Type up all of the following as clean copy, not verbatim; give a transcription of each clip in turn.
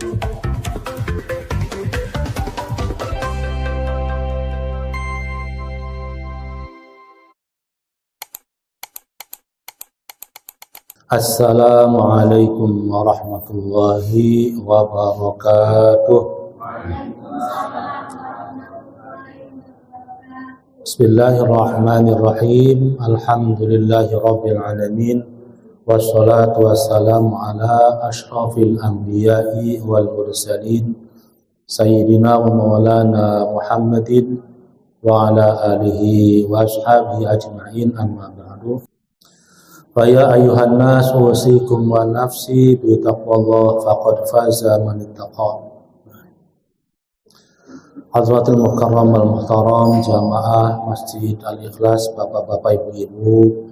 Assalamualaikum warahmatullahi wabarakatuh. Bismillahirrahmanirrahim. Alhamdulillahi rabbil alamin. Wassalatu wassalamu ala ashrafil anbiya'i wal mursalin Sayyidina wa maulana Muhammadin wa ala alihi wa ashabihi ajma'in, amma ba'du. Faya ayuhan nas usikum wa nafsi bi taqwallah faqad faza man ittaqa. Hadratul Mukarram al-Muhtaram Jamaah Masjid Al-Ikhlas, bapak-bapak, ibu-ibu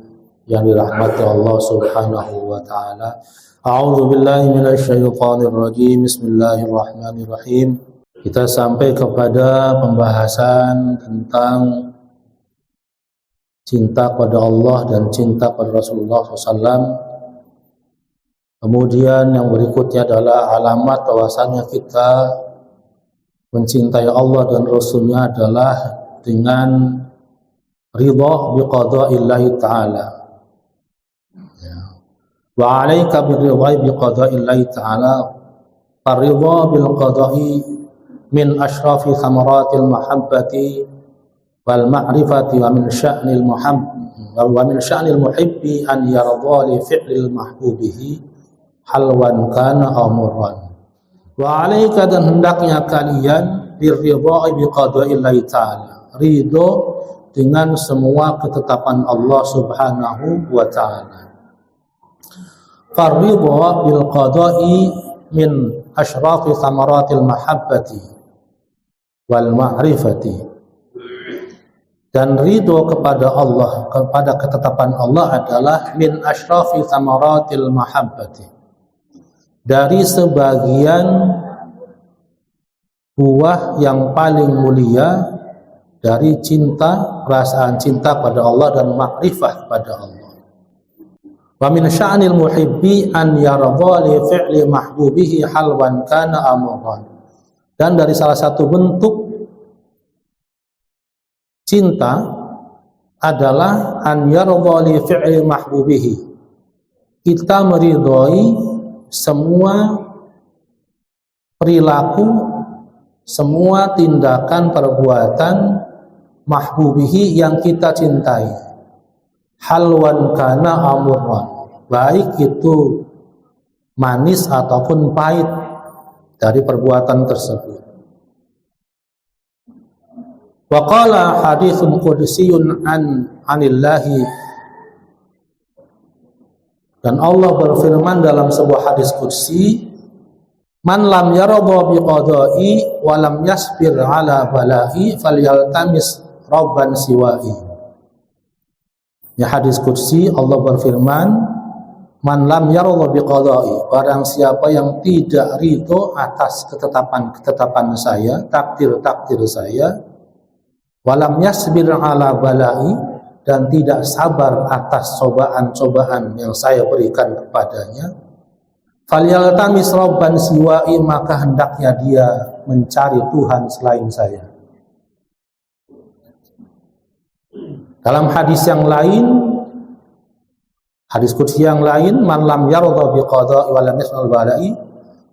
yang dirahmati Allah Subhanahu wa taala. A'udzu billahi minasyaitonir rajim. Bismillahirrahmanirrahim. Kita sampai kepada pembahasan tentang cinta pada Allah dan cinta pada Rasulullah SAW. Kemudian yang berikutnya adalah alamat bahwasanya kita mencintai Allah dan Rasulnya adalah dengan ridha biqada'illahi ta'ala. Wa 'alaika biridha'i biqada'illahi ta'ala. Faridha bil qada'i min asyrafi thamaratil mahabbati wal ma'rifati wa min sya'nil muhibbi an yarda li fi'lil mahbubihi halwan kana aw murran. Wa 'alaika, dan hendaknya kalian biridha'i biqada'illahi ta'ala, ridho dengan semua ketetapan Allah Subhanahu wa ta'ala. Faridha bil qada'i min asyrafi thamaratil mahabbati wal ma'rifati, dan ridho kepada Allah, kepada ketetapan Allah adalah min asyrafi thamaratil mahabbati, dari sebagian buah yang paling mulia dari cinta, perasaan cinta pada Allah dan makrifah pada Allah. Wa min sya'nil muhibbi an yarda li fi'li mahbubihi halwan kana amran, dan dari salah satu bentuk cinta adalah an yarda li fi'li mahbubihi, kita meridhoi semua perilaku, semua tindakan perbuatan mahbubihi yang kita cintai, halwan kana amurran, baik itu manis ataupun pahit dari perbuatan tersebut. Wa qala haditsun qudsiyun anillahi, dan Allah berfirman dalam sebuah hadis qudsi, man lam yarda biqada'i wa lam yasbir ala bala'i falyaltamis rabban siwa'i. Ya, hadis qudsi Allah berfirman, man lam yarda biqada'i, barang siapa yang tidak ridho atas ketetapan saya, takdir saya, walam yasbir ala bala'i, dan tidak sabar atas cobaan-cobaan yang saya berikan kepadanya, falyaltamis rabban siwa'i, maka hendaknya dia mencari Tuhan selain saya. Dalam hadis yang lain, hadis qudsi yang lain, man lam yarda biqada'i wa lam yasbir bala'i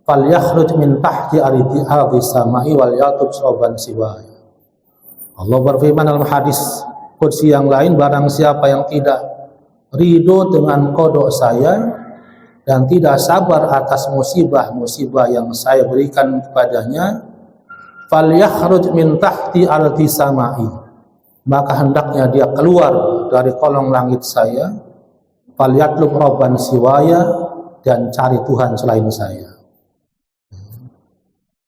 falyakhruj min tahti ardi samai wal yatub rabban siwa'i. Allah berfirman dalam hadis qudsi yang lain, barang siapa yang tidak ridho dengan qada saya dan tidak sabar atas musibah-musibah yang saya berikan kepadanya, falyakhruj min tahti ardi samai, maka hendaknya dia keluar dari kolong langit saya, falyatlub rabban siwaya, dan cari Tuhan selain saya.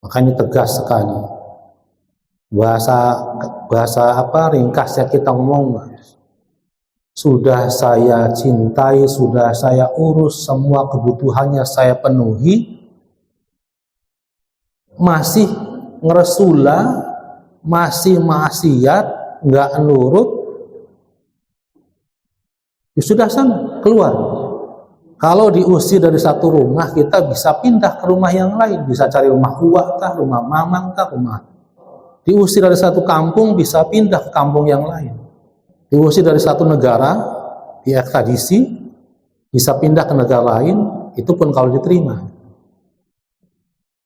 Makanya tegas sekali. Bahasa apa ringkasnya kita ngomong, sudah saya cintai, sudah saya urus, semua kebutuhannya saya penuhi, masih ngeresula, masih maksiat, nggak nurut, ya sudah sana, keluar. Kalau diusir dari satu rumah, kita bisa pindah ke rumah yang lain, bisa cari rumah uak tah, rumah mamang tah, rumah. Diusir dari satu kampung, bisa pindah ke kampung yang lain. Diusir dari satu negara, diekstradisi, bisa pindah ke negara lain, itu pun kalau diterima.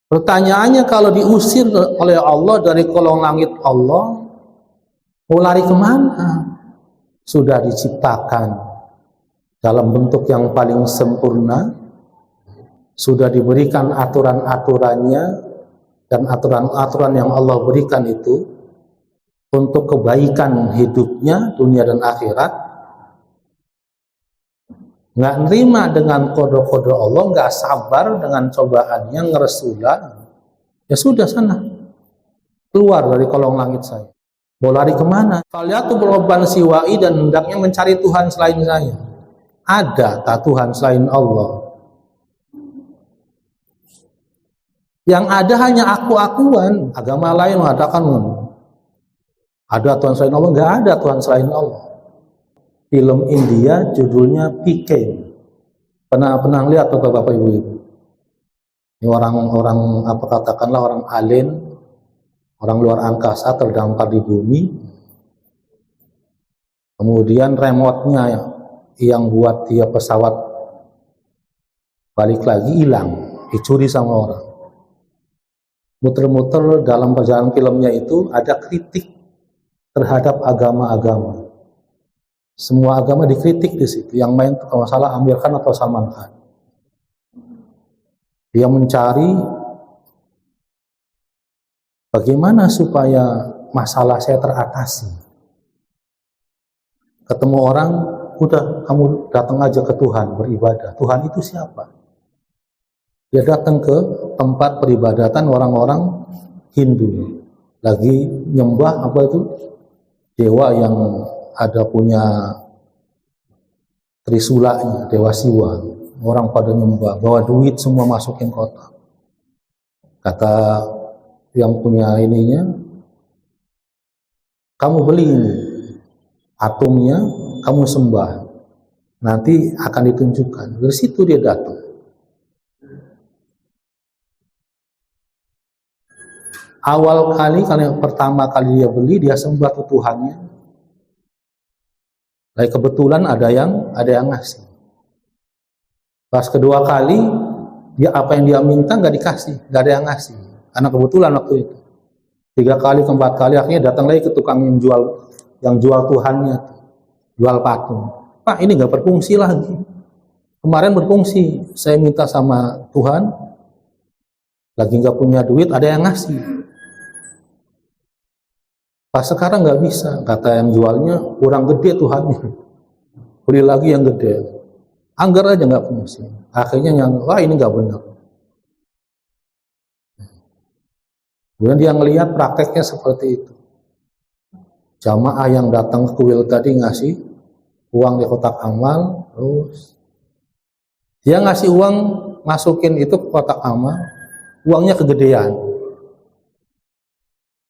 Pertanyaannya, kalau diusir oleh Allah dari kolong langit Allah, mau lari kemana? Sudah diciptakan dalam bentuk yang paling sempurna, sudah diberikan aturan-aturannya, dan aturan-aturan yang Allah berikan itu untuk kebaikan hidupnya, dunia dan akhirat. Nggak nerima dengan kode-kode Allah, nggak sabar dengan cobaannya, ngeresulah, ya sudah sana, keluar dari kolong langit saya. Mau lari kemana? Faliatu berobban siwai, dan hendaknya mencari Tuhan selain saya. Ada tak Tuhan selain Allah? Yang ada hanya aku-akuan. Agama lain mengatakan ada Tuhan selain Allah. Nggak ada Tuhan selain Allah. Film India judulnya PK. Pernah lihat Bapak Ibu? Ini orang apa katakanlah orang alien, orang luar angkasa terdampar di bumi. Kemudian remote-nya yang buat dia pesawat balik lagi hilang, dicuri sama orang. Muter-muter dalam perjalanan filmnya itu ada kritik terhadap agama-agama. Semua agama dikritik di situ. Yang main kalau salah Amir Khan atau Salman Khan. Dia mencari bagaimana supaya masalah saya teratasi. Ketemu orang, udah kamu datang aja ke Tuhan beribadah. Tuhan itu siapa? Dia datang ke tempat peribadatan orang-orang Hindu, lagi nyembah apa itu dewa yang ada punya trisulanya, dewa Siwa. Orang pada nyembah, bawa duit semua masukin kotak. Kata yang punya ininya, kamu beli ini atungnya, kamu sembah, nanti akan ditunjukkan. Dari situ dia datang. Awal kali, kalau pertama kali dia beli, dia sembah ke Tuhannya. Lalu kebetulan ada yang ngasih. Pas kedua kali, dia apa yang dia minta nggak dikasih, nggak ada yang ngasih. Karena kebetulan waktu itu. 3 kali, 4 kali, akhirnya datang lagi ke tukang yang jual Tuhannya, jual patung. Pak, ini nggak berfungsi lagi. Kemarin berfungsi, saya minta sama Tuhan, lagi nggak punya duit, ada yang ngasih. Pas sekarang nggak bisa, kata yang jualnya kurang gede Tuhannya, beli lagi yang gede, anggar aja nggak fungsi. Akhirnya wah ini nggak benar. Kemudian dia ngelihat prakteknya seperti itu. Jamaah yang datang ke kuil tadi ngasih uang di kotak amal, terus dia ngasih uang, masukin itu ke kotak amal, uangnya kegedean.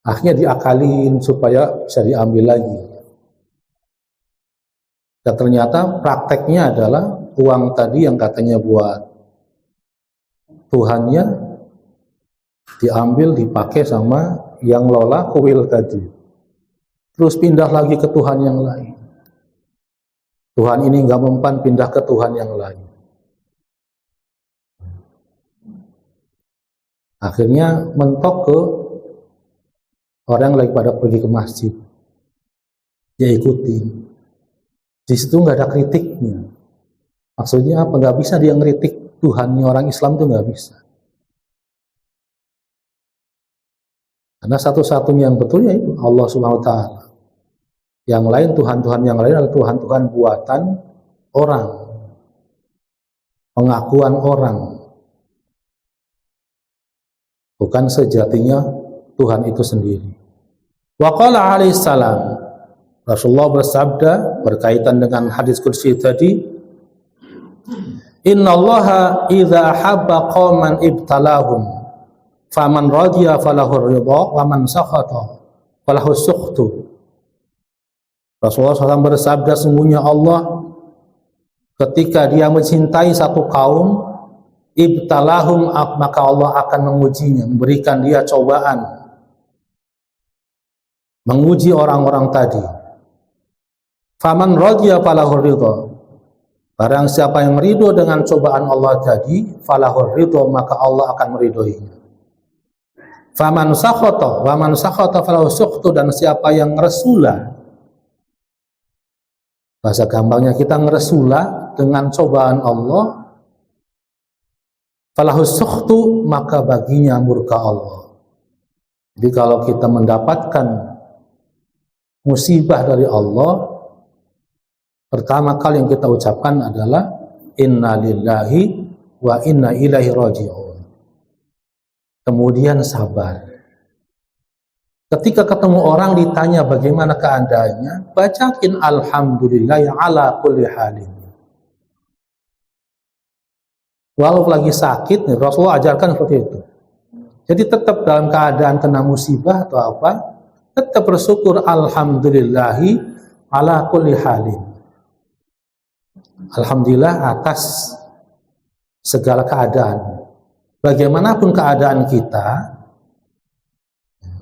Akhirnya diakalin supaya bisa diambil lagi. Dan ternyata prakteknya adalah uang tadi yang katanya buat Tuhannya diambil, dipakai sama yang lola kuil tadi. Terus pindah lagi ke Tuhan yang lain. Tuhan ini nggak mempan, pindah ke Tuhan yang lain. Akhirnya mentok ke orang yang lagi pada pergi ke masjid. Dia ikuti. Di situ nggak ada kritiknya. Maksudnya apa? Nggak bisa dia ngeritik Tuhannya orang Islam, itu nggak bisa. Karena satu-satunya yang betul ya itu Allah Subhanahu Wa Taala. Yang lain, Tuhan-Tuhan yang lain adalah Tuhan-Tuhan buatan orang, pengakuan orang, bukan sejatinya Tuhan itu sendiri. Wa qala alaihi salam, Rasulullah bersabda berkaitan dengan hadis qudsi tadi, innallaha idza habba qauman ibtalahum faman radiya falahu ridha wa man sakhata falahu sukhtu. Rasulullah SAW bersabda, sungguhnya Allah Ketika dia mencintai satu kaum, ibtalahum, maka Allah akan mengujinya, memberikan dia cobaan, menguji orang-orang tadi. Faman radiya falahur ridha. Barang siapa yang ridho dengan cobaan Allah tadi, falahur ridha, maka Allah akan meridhoinya. Faman sakhata, waman sakhata falahu sukhtu, dan siapa yang ngeresula, bahasa gampangnya kita ngeresula dengan cobaan Allah, falahu sukhtu, maka baginya murka Allah. Jadi kalau kita mendapatkan musibah dari Allah, pertama kali yang kita ucapkan adalah inna lillahi wa inna ilaihi raji'un. Kemudian sabar. Ketika ketemu orang ditanya bagaimana keadaannya, bacain alhamdulillah ala kulli halin. Walau lagi sakit, nih, Rasulullah ajarkan seperti itu. Jadi tetap dalam keadaan kena musibah atau apa, tetap bersyukur alhamdulillahi ala kulli halin. Alhamdulillah atas segala keadaan. Bagaimanapun keadaan kita,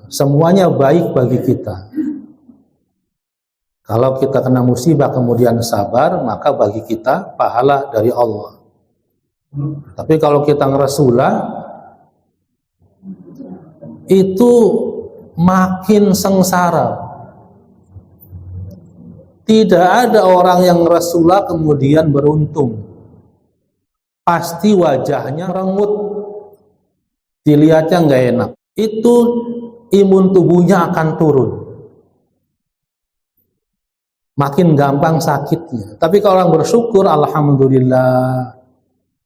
semuanya baik bagi kita. Kalau kita kena musibah kemudian sabar, maka bagi kita pahala dari Allah. Tapi kalau kita ngeresula, itu makin sengsara. Tidak ada orang yang ngeresula kemudian beruntung. Pasti wajahnya merengut, dilihatnya nggak enak. Itu imun tubuhnya akan turun, makin gampang sakitnya. Tapi kalau orang bersyukur, alhamdulillah,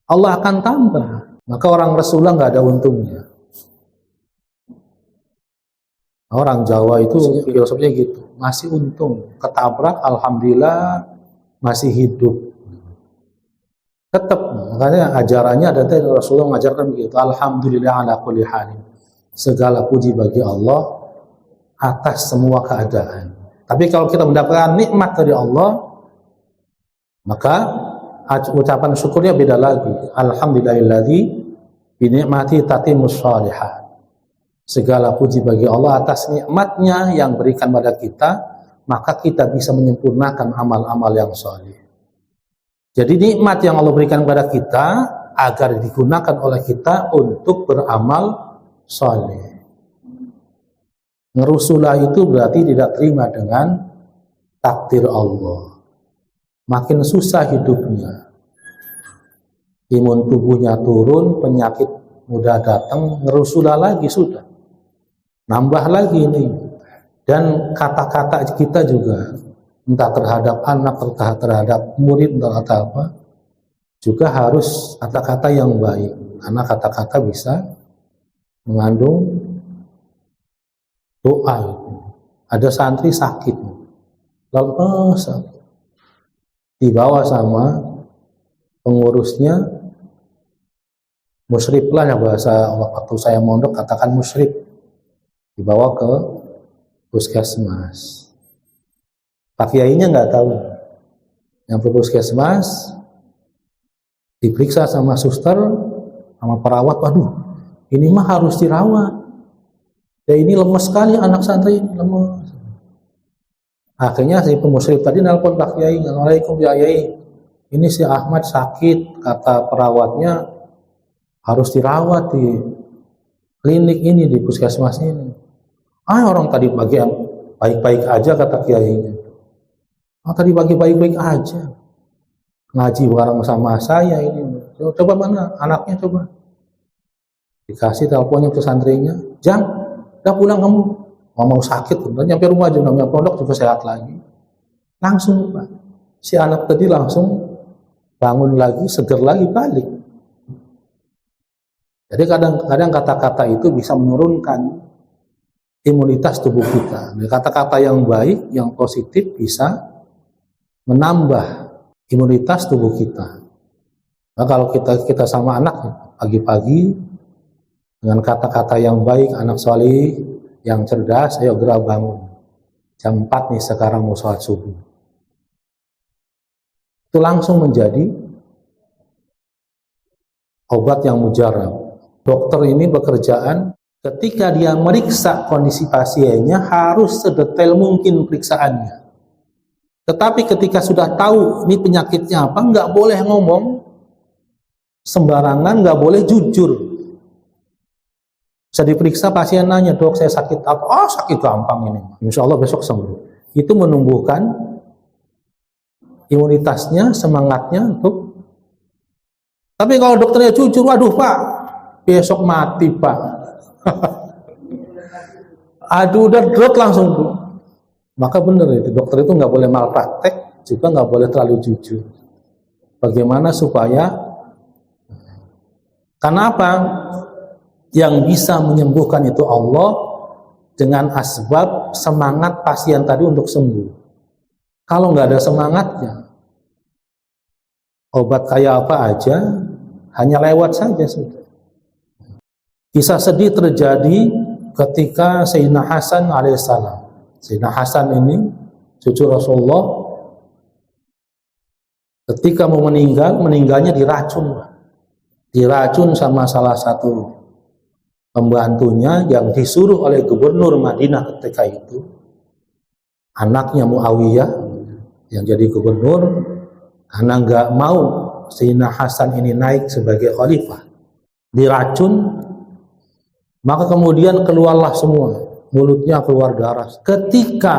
Allah akan tambah. Maka orang Rasulullah nggak ada untungnya. Orang Jawa itu filosofinya gitu, masih untung, ketabrak, alhamdulillah masih hidup. Tetap, makanya ajarannya ada dari Rasulullah mengajarkan begitu, alhamdulillah ala kulli halin. Segala puji bagi Allah atas semua keadaan. Tapi kalau kita mendapatkan nikmat dari Allah, maka ucapan syukurnya beda lagi. Alhamdulillahilladzi bi ni'mati tatimmus shalihat. Segala puji bagi Allah atas nikmatnya yang berikan pada kita, maka kita bisa menyempurnakan amal-amal yang saleh. Jadi nikmat yang Allah berikan kepada kita agar digunakan oleh kita untuk beramal saleh. Ngerusulah itu berarti tidak terima dengan takdir Allah. Makin susah hidupnya. Imun tubuhnya turun, penyakit mudah datang, ngerusulah lagi sudah. Nambah lagi ini. Dan kata-kata kita juga, entah terhadap anak, entah terhadap murid, entah kata apa, juga harus kata-kata yang baik. Karena kata-kata bisa mengandung doa. Ada santri sakit, lemes, dibawa sama pengurusnya, musyrif lah ya, bahasa waktu saya mondok katakan musyrif, dibawa ke puskesmas. Pak Kiainya nggak tahu, yang ke puskesmas diperiksa sama suster, sama perawat, waduh ini mah harus dirawat. Ya ini lemes sekali anak santri ini, lemes. Akhirnya si pemusyrif tadi nelpon Pak Kiai, Assalamualaikum Pak Kiai, ini si Ahmad sakit, kata perawatnya harus dirawat di klinik ini, di puskesmas ini. Orang tadi pagi baik-baik aja kata Kiainya. Tadi pagi baik-baik aja, ngaji bareng sama saya ini. Coba mana anaknya, coba. Dikasih teleponnya ke santrinya, Jang, udah pulang kamu, mau sakit, udah nyampe rumah aja, namanya pondok juga sehat lagi. Langsung Pak, si anak tadi langsung bangun lagi, seger lagi, balik. Jadi kadang-kadang kata-kata itu bisa menurunkan imunitas tubuh kita. Kata-kata yang baik, yang positif bisa menambah imunitas tubuh kita. Nah, kalau kita sama anak pagi-pagi dengan kata-kata yang baik, anak solih, yang cerdas, ayo gerak bangun. Jam 4 nih sekarang mau sholat subuh. itu langsung menjadi obat yang mujarab. Dokter ini pekerjaan ketika dia meriksa kondisi pasiennya harus sedetail mungkin periksaannya. Tetapi ketika sudah tahu ini penyakitnya apa, nggak boleh ngomong sembarangan, nggak boleh jujur. Bisa diperiksa pasien nanya, dok saya sakit apa? Oh sakit gampang ini, insya Allah besok sembuh. Itu menumbuhkan imunitasnya, semangatnya untuk. Tapi kalau dokternya jujur, waduh pak, besok mati pak. Aduh udah drop langsung tuh. Maka benar itu, dokter itu nggak boleh malpraktek, juga nggak boleh terlalu jujur. Bagaimana supaya, karena apa? Yang bisa menyembuhkan itu Allah dengan asbab semangat pasien tadi untuk sembuh. Kalau nggak ada semangatnya, obat kayak apa aja hanya lewat saja sudah. Kisah sedih terjadi ketika Sayyidina Hasan alaihissalam. Sayyidina Hasan ini cucu Rasulullah, ketika mau meninggalnya diracun sama salah satu pembantunya yang disuruh oleh gubernur Madinah ketika itu, anaknya Muawiyah yang jadi gubernur, karena nggak mau Sayyidina Hasan ini naik sebagai khalifah, diracun. Maka kemudian keluarlah semua, mulutnya keluar darah. Ketika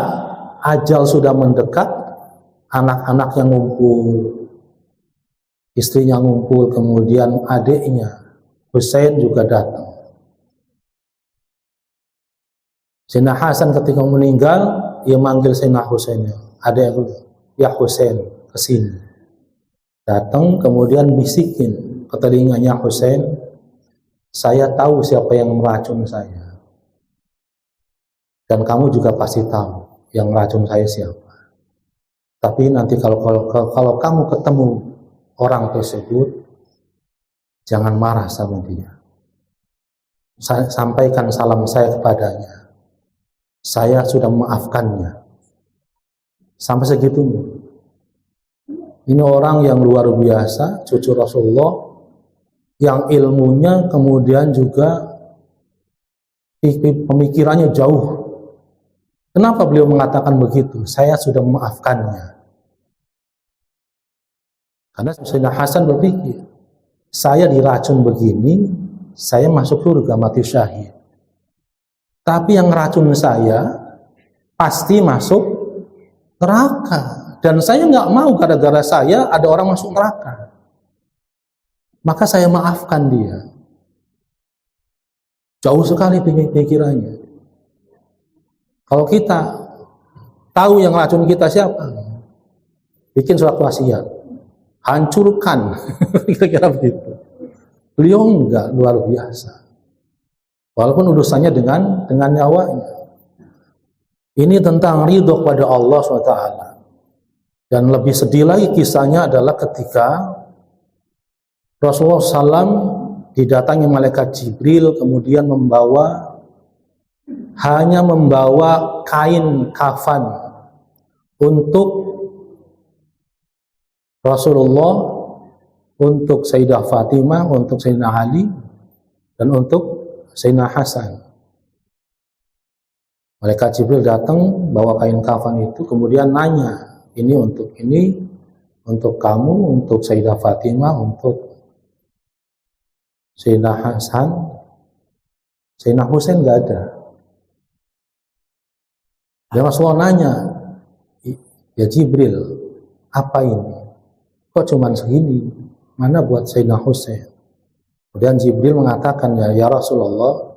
ajal sudah mendekat, anak-anaknya ngumpul, istrinya ngumpul, kemudian adiknya Husain juga datang. Sayyidina Hasan ketika meninggal, ia manggil Sayyidina Husain, adiknya, ya Husain kesini. Datang kemudian bisikin ke telinganya Husain, saya tahu siapa yang meracun saya. Dan kamu juga pasti tahu yang meracun saya siapa. Tapi nanti kalau kamu ketemu orang tersebut, jangan marah sama dia. Sampaikan salam saya kepadanya. Saya sudah memaafkannya. Sampai segitunya. Ini orang yang luar biasa, cucu Rasulullah, yang ilmunya kemudian juga pemikirannya jauh. Kenapa beliau mengatakan begitu? Saya sudah memaafkannya. Karena Sayyidina Hasan berpikir, saya diracun begini, saya masuk surga mati syahid. Tapi yang racun saya pasti masuk neraka. Dan saya nggak mau gara-gara saya ada orang masuk neraka. Maka saya maafkan dia. Jauh sekali pikirannya. Kalau kita tahu yang racun kita siapa, bikin surat wasiat, hancurkan, kira-kira begitu. Beliau enggak, luar biasa. Walaupun urusannya dengan nyawanya. Ini tentang ridho kepada Allah SWT. Dan lebih sedih lagi kisahnya adalah ketika Rasulullah SAW didatangi malaikat Jibril, kemudian hanya membawa kain kafan untuk Rasulullah, untuk Sayyidah Fatimah, untuk Sayyidina Ali, dan untuk Sayyidina Hasan. Malaikat Jibril datang bawa kain kafan itu, kemudian nanya, ini, untuk kamu, untuk Sayyidah Fatimah, untuk Sayyidina Hasan. Sayyidina Husain nggak ada. Dan Rasulullah nanya, ya Jibril, apa ini? Kok cuman segini? Mana buat Sayyidina Husain? Kemudian Jibril mengatakan, ya Rasulullah,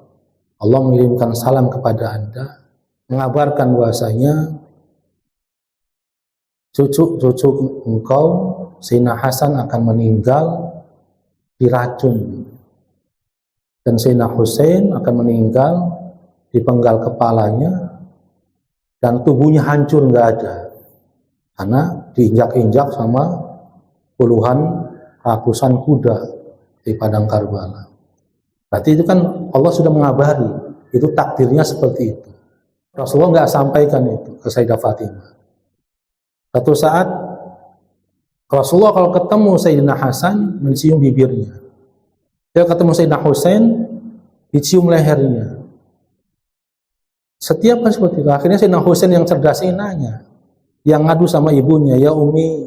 Allah mengirimkan salam kepada Anda, mengabarkan bahwasanya cucu engkau Sayyidina Hasan akan meninggal diracun. Dan Sayyidina Husain akan meninggal dipenggal kepalanya dan tubuhnya hancur, nggak ada, karena diinjak-injak sama puluhan ratusan kuda di padang Karbala. Berarti itu kan Allah sudah mengabari, itu takdirnya seperti itu. Rasulullah nggak sampaikan itu ke Sayyidah Fatimah. Suatu saat Rasulullah kalau ketemu Sayyidina Hasan mencium bibirnya. Dia ketemu Sayyidina Husain dicium lehernya. Setiap kan seperti itu. Akhirnya Sayyidina Husain yang cerdas ini nanya, yang ngadu sama ibunya, ya Umi,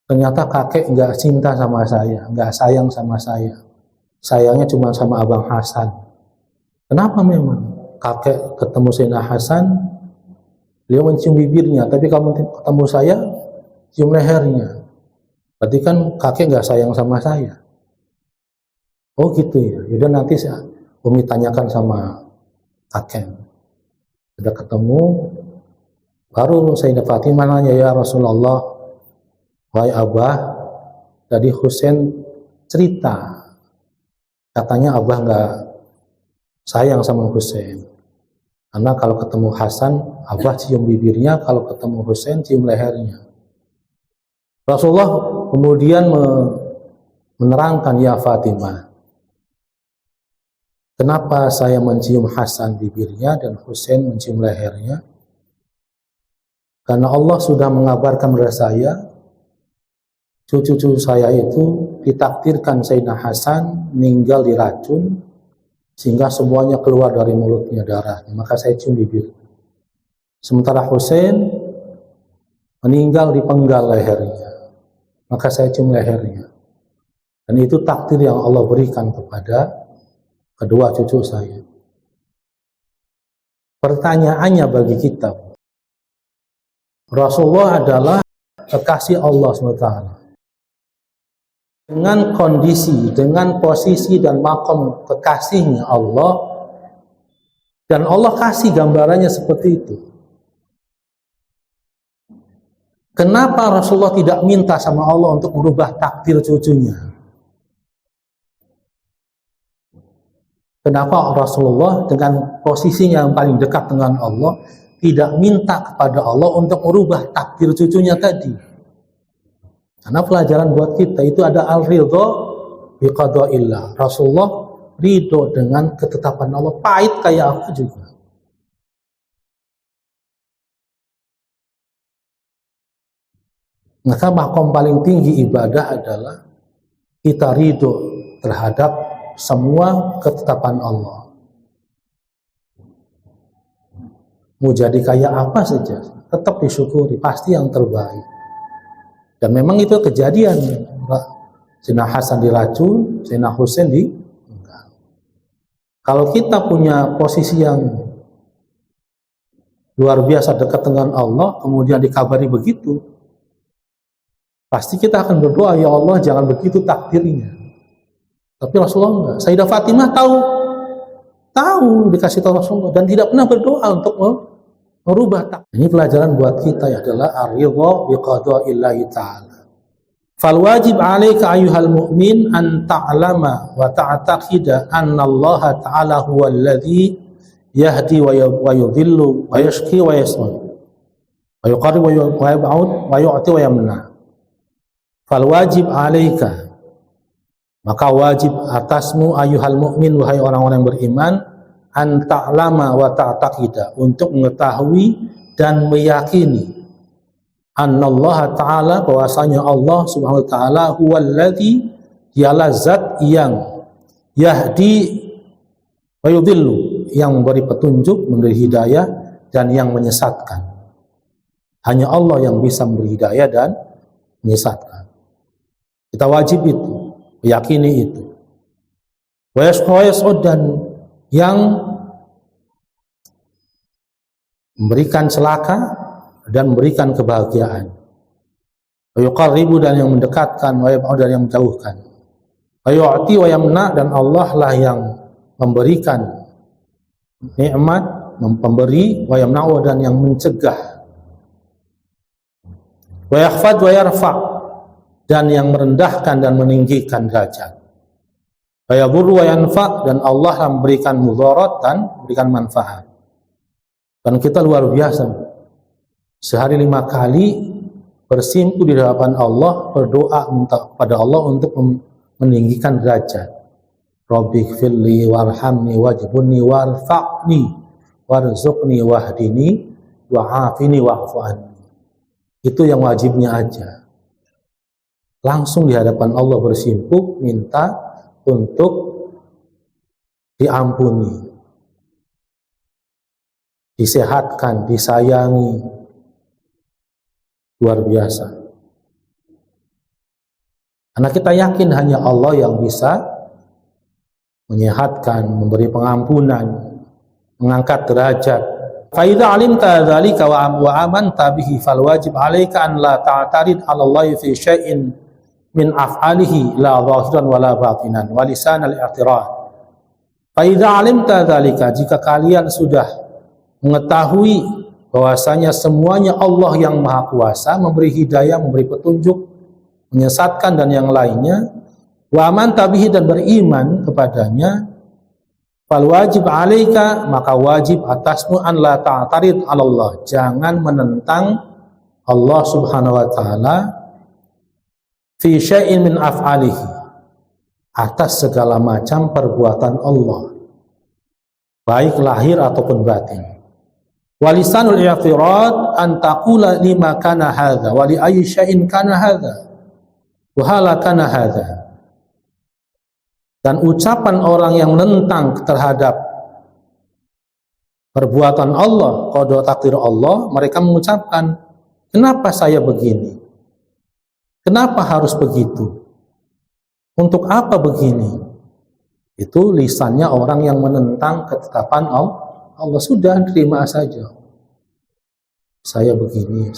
ternyata kakek nggak cinta sama saya, nggak sayang sama saya. Sayangnya cuma sama Abang Hasan. Kenapa memang? Kakek ketemu Sayyidina Hasan, beliau mencium bibirnya, tapi kalau ketemu saya, cium lehernya. Berarti kan kakek nggak sayang sama saya. Oh gitu ya. Yaudah nanti Umi tanyakan sama kakek. Sudah ketemu, baru Sayyidah Fatimah nanya, ya Rasulullah, wahai Abah, tadi Husain cerita, katanya Abah nggak sayang sama Husain. Karena kalau ketemu Hasan, Abah cium bibirnya, kalau ketemu Husain cium lehernya. Rasulullah kemudian menerangkan, ya Fatimah, kenapa saya mencium Hasan bibirnya dan Husain mencium lehernya? Karena Allah sudah mengabarkan kepada saya, cucu-cucu saya itu ditakdirkan Sayyidina Hasan meninggal diracun, sehingga semuanya keluar dari mulutnya darahnya, maka saya cium bibir. Sementara Husain meninggal dipenggal lehernya, maka saya cium lehernya. Dan itu takdir yang Allah berikan kepada kedua cucu saya. Pertanyaannya bagi kita, Rasulullah adalah kekasih Allah SWT. Dengan kondisi, dengan posisi dan makom kekasihnya Allah, dan Allah kasih gambarannya seperti itu. Kenapa Rasulullah tidak minta sama Allah untuk merubah takdir cucunya? Kenapa Rasulullah dengan posisinya yang paling dekat dengan Allah tidak minta kepada Allah untuk merubah takdir cucunya tadi? Karena pelajaran buat kita itu ada al-ridho biqada'illah. Rasulullah ridho dengan ketetapan Allah, pahit kayak aku juga. Maka makom paling tinggi ibadah adalah kita ridho terhadap semua ketetapan Allah. Mau jadi kayak apa saja, tetap disyukuri, pasti yang terbaik. Dan memang itu kejadian. Sayyidina Hasan diracun, Sayyidina Husain enggak. Kalau kita punya posisi yang luar biasa dekat dengan Allah, kemudian dikabari begitu, pasti kita akan berdoa, ya Allah jangan begitu takdirnya. Tapi Rasulullah enggak. Sayyidah Fatimah tahu dikasih tahu Rasulullah dan tidak pernah berdoa untuk merubah takdir. Ini pelajaran buat kita ya, adalah ar-ridha biqada'illahi ta'ala. Fal wajib 'alaika ayyuhal mu'min an ta'lama wa ta'taqida anna Allah ta'ala huwal ladzi yahdi wa yudhillu wa yashqi wa yas'ud wa yuqarrib wa yab'ud wa yu'ti wa yamna. Fal wajib 'alaika, maka wajib atasmu ayyuhal mu'min, wahai orang-orang yang beriman, an ta'lama wa ta'taqida, untuk mengetahui dan meyakini annallaha ta'ala, bahwasanya Allah subhanahu wa ta'ala huwallazi, dialah zat yang yahdi wa yudhillu, yang memberi petunjuk, memberi hidayah, dan yang menyesatkan. Hanya Allah yang bisa memberi hidayah dan menyesatkan. Kita wajib itu, meyakini itu. Wa yas'ud, dan yang memberikan celaka dan memberikan kebahagiaan. Wa yuqarribu, dan yang mendekatkan, wa yab'ud, dan yang menjauhkan. Wa yu'ti wa yamna, dan Allah lah yang memberikan nikmat, memberi, wa yamna'u, dan yang mencegah. Wa yakhfad wa yarfa', dan yang merendahkan dan meninggikan derajat. Wa yadhurru wa yanfa', dan Allah yang memberikan mudarat dan memberikan manfaat. Dan kita luar biasa, sehari 5 kali bersimpu di hadapan Allah, berdoa minta pada Allah untuk meninggikan derajat. Rabbighfirli warhamni wajibni warfa'ni warzuqni wahdini wa'afini wa'fu anni. Itu yang wajibnya aja. langsung di hadapan Allah bersimpuh minta untuk diampuni, disehatkan, disayangi. Luar biasa. Karena kita yakin hanya Allah yang bisa menyehatkan, memberi pengampunan, mengangkat derajat. Fa idza alimta dzalika wa amanta bihi fal wajib 'alaika an la ta'tarid 'ala Allah fi syai'in min af'alihi la zahiran wala batinan wa lisan al-i'tirad. Fa idza alimta dzalika, jika kalian sudah mengetahui bahwasanya semuanya Allah yang Maha Kuasa, memberi hidayah, memberi petunjuk, menyesatkan dan yang lainnya, wa amanta bihi, dan beriman kepadanya, fal wajib 'alaika, maka wajib atasmu an la ta'tarid 'ala Allah, jangan menentang Allah Subhanahu wa taala fi syai'in min af'alihi, atas segala macam perbuatan Allah, baik lahir ataupun batin. Walisanul i'tirad an taqula lima kana hadza wa li ayyi syai'in kana hadza wa hala kana hadza. Dan ucapan orang yang menentang terhadap perbuatan Allah, qada takdir Allah, mereka mengucapkan, kenapa saya begini? Kenapa harus begitu? Untuk apa begini? Itu lisannya orang yang menentang ketetapan Allah. Allah sudah terima saja. Saya begini.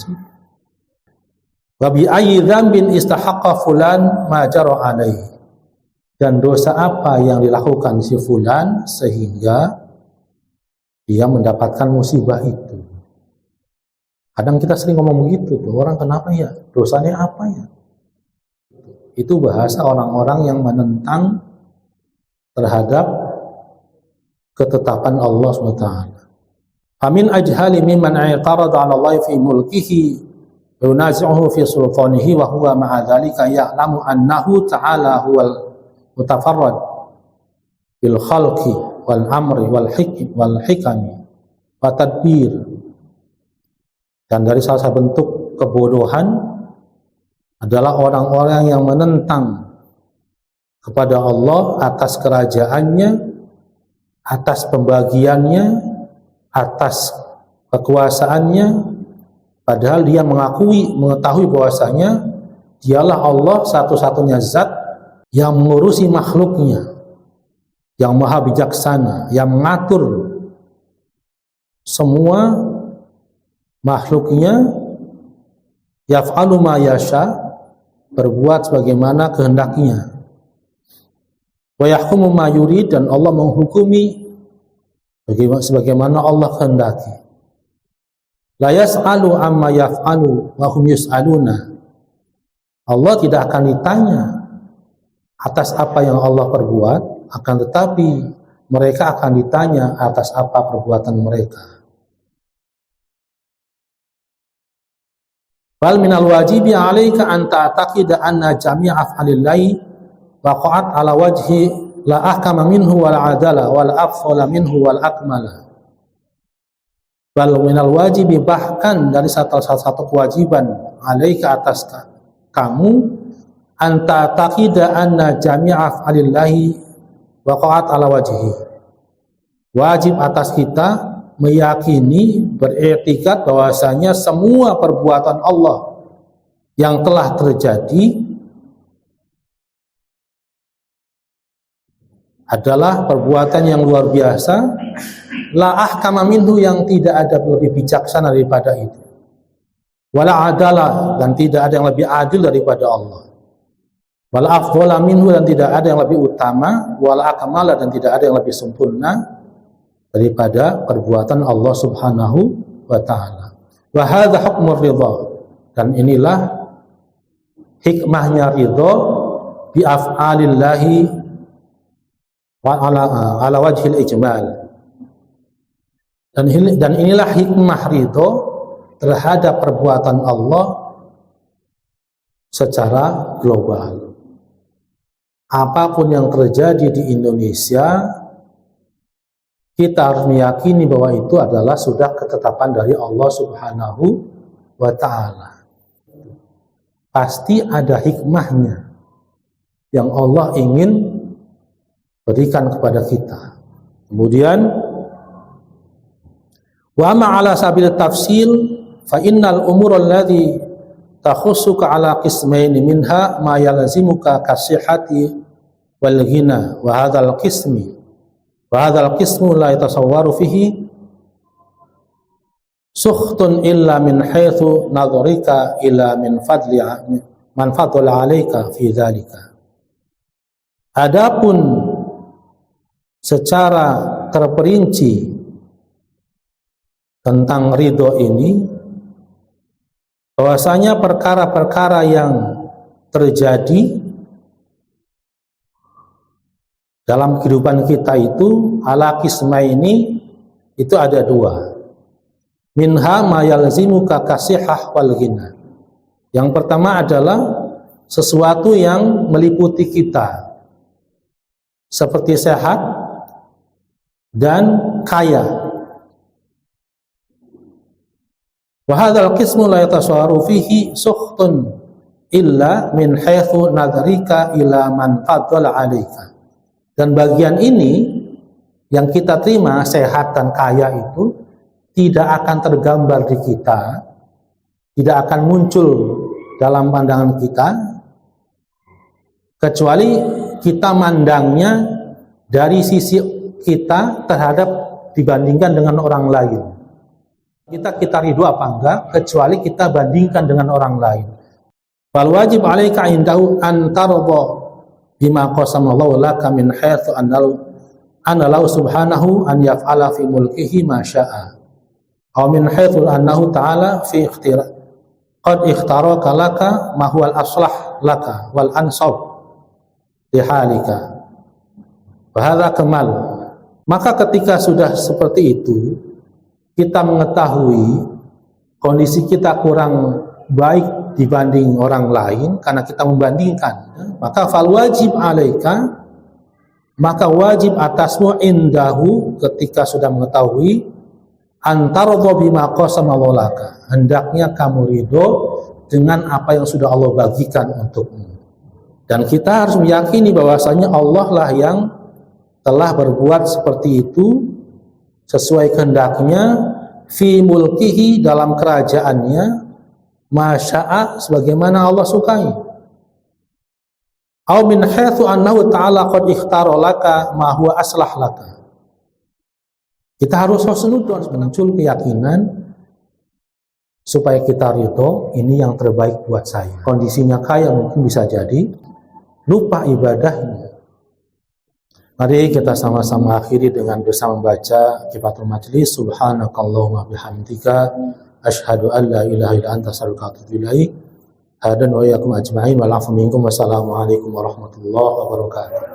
Wa bi ayyi dzambin istahaqqa fulan ma jara alaihi. Dan dosa apa yang dilakukan si fulan sehingga dia mendapatkan musibah itu. Kadang kita sering ngomong begitu, orang kenapa ya? Dosanya apa ya? Itu bahasa orang-orang yang menentang terhadap ketetapan Allah SWT. Amin ajhali mimman i'tarada 'ala Allah fi mulkihi wa yunazi'uhu fi sultanihi wa huwa ma'a dzalika ya'lamu annahu ta'ala huwal mutafarrad bil khalqi wal amri wal hikami wa tadbir. Dan dari salah satu bentuk kebodohan adalah orang-orang yang menentang kepada Allah atas kerajaannya, atas pembagiannya, atas kekuasaannya, padahal dia mengetahui bahwasanya dialah Allah satu-satunya zat yang mengurusi makhluknya, yang maha bijaksana, yang mengatur semua makhluknya, yaf'alu ma yasha, berbuat sebagaimana kehendaknya, wa yahkumu ma yurid, dan Allah menghukumi sebagaimana Allah kehendaki. La yas'alu amma yaf'alu wa hum yus'aluna. Allah tidak akan ditanya atas apa yang Allah perbuat, akan tetapi mereka akan ditanya atas apa perbuatan mereka. Bal minal wajibi 'alaika an ta'taqida anna jami'a af'alillahi waqa'at 'ala wajhi la ahkama minhu wal 'adala wal afdala minhu wal akmala. Bal minal wajibi, bahkan dari satu kewajiban, 'alaika, atas kamu, anta taqida anna jami'a af'alillahi waqa'at 'ala wajhi. Wajib atas kita meyakini, beriktikad bahwasanya semua perbuatan Allah yang telah terjadi adalah perbuatan yang luar biasa, la ahkama minhu, yang tidak ada lebih bijaksana daripada itu, wala adala, dan tidak ada yang lebih adil daripada Allah, wala afdhala minhu, dan tidak ada yang lebih utama, wala akmala, dan tidak ada yang lebih sempurna daripada perbuatan Allah Subhanahu wa ta'ala. Wa hadza hukmur ridha, dan inilah hikmahnya ridha bi af'alillahi wa ala wajhil ijmal. Dan inilah hikmah ridha terhadap perbuatan Allah secara global. Apapun yang terjadi di Indonesia, kita harus meyakini bahwa itu adalah sudah ketetapan dari Allah Subhanahu wa ta'ala. pasti ada hikmahnya yang Allah ingin berikan kepada kita. Kemudian wa ma ala sabil tafsil fa innal umur alladhi takhussuka ala qismaini minha ma yalzimuka kasihati wal ghina wa hadzal qismu la yatasawwaru fihi sukhtun illa min haitsu nadharika ila min fadli man fadala alaika fi dzalika. Adapun secara terperinci tentang ridho ini, bahwasanya perkara-perkara yang terjadi dalam kehidupan kita itu ala qisma ini itu ada dua. Minha ma yalzimuka kasihah wal ghina. Yang pertama adalah sesuatu yang meliputi kita seperti sehat dan kaya. Wa hadzal qismu la yatasawwaru fihi sukhtun illa min haitsu nadharika ila man fadala 'alaika. Dan bagian ini yang kita terima, sehat dan kaya itu tidak akan tergambar di kita, tidak akan muncul dalam pandangan kita, kecuali kita mandangnya dari sisi kita terhadap dibandingkan dengan orang lain. Kita ridho apa enggak, kecuali kita bandingkan dengan orang lain. Wal wajib 'alaika indahu an tarda bima qasamallahu laka min haitsu anallahu subhanahu an yaf'ala fi mulkihi ma syaa. Aw min haitsu annahu ta'ala fi qad ikhtaraka laka ma huwal aslah laka wal ansab li halika. Wa hadza kamal. Maka ketika sudah seperti itu, kita mengetahui kondisi kita kurang baik dibanding orang lain karena kita membandingkan, maka fal wajib alaika, maka wajib atasmu indahu ketika sudah mengetahui antaradha bima qasama laka, hendaknya kamu ridho dengan apa yang sudah Allah bagikan untukmu. Dan kita harus meyakini bahwasanya Allah lah yang telah berbuat seperti itu sesuai kehendaknya fi mulkihi dalam kerajaannya masya'a sebagaimana Allah sukai. Aw min haitsu annahu ta'ala qad ikhtara laka ma huwa aslah laka. Kita harus husnudzon, muncul keyakinan supaya kita ridho, ini yang terbaik buat saya. Kondisinya kaya mungkin bisa jadi lupa ibadahnya. Mari kita sama-sama akhiri dengan bersama membaca Kifatul Majlis. Subhanakallahumma bihamdika asyhadu an la ilaha illa anta astaghfiruka wa atubu ilaik. Hadan wa iyyakum ajma'in wal 'afwu minkum. Wassalamualaikum warahmatullahi wabarakatuh.